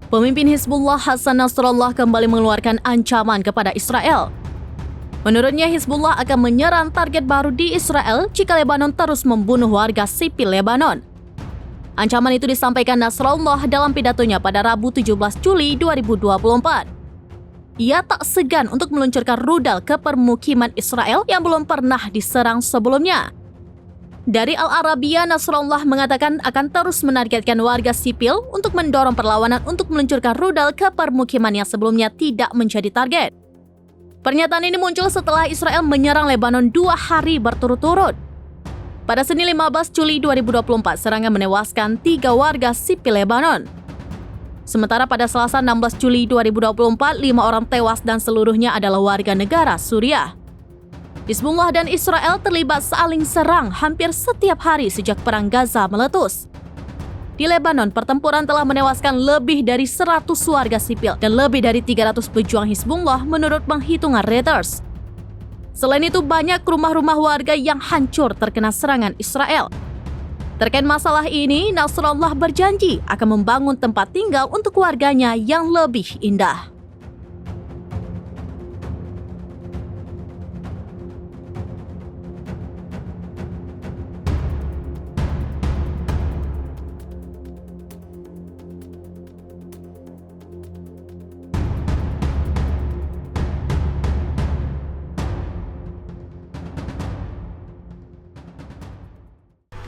Pemimpin Hizbullah Hasan Nasrallah kembali mengeluarkan ancaman kepada Israel. Menurutnya, Hizbullah akan menyerang target baru di Israel jika Lebanon terus membunuh warga sipil Lebanon. Ancaman itu disampaikan Nasrallah dalam pidatonya pada Rabu 17 Juli 2024. Ia tak segan untuk meluncurkan rudal ke permukiman Israel yang belum pernah diserang sebelumnya. Dari Al-Arabiya, Nasrallah mengatakan akan terus menargetkan warga sipil untuk mendorong perlawanan untuk meluncurkan rudal ke permukiman yang sebelumnya tidak menjadi target. Pernyataan ini muncul setelah Israel menyerang Lebanon 2 hari berturut-turut. Pada Senin 15 Juli 2024, serangan menewaskan 3 warga sipil Lebanon. Sementara pada Selasa 16 Juli 2024, 5 orang tewas dan seluruhnya adalah warga negara Suriah. Hizbullah dan Israel terlibat saling serang hampir setiap hari sejak Perang Gaza meletus. Di Lebanon, pertempuran telah menewaskan lebih dari 100 warga sipil dan lebih dari 300 pejuang Hizbullah menurut penghitungan Reuters. Selain itu, banyak rumah-rumah warga yang hancur terkena serangan Israel. Terkait masalah ini, Nasrallah berjanji akan membangun tempat tinggal untuk warganya yang lebih indah.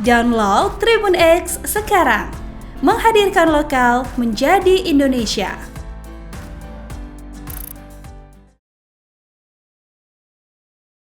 Download Tribun X sekarang, menghadirkan lokal menjadi Indonesia.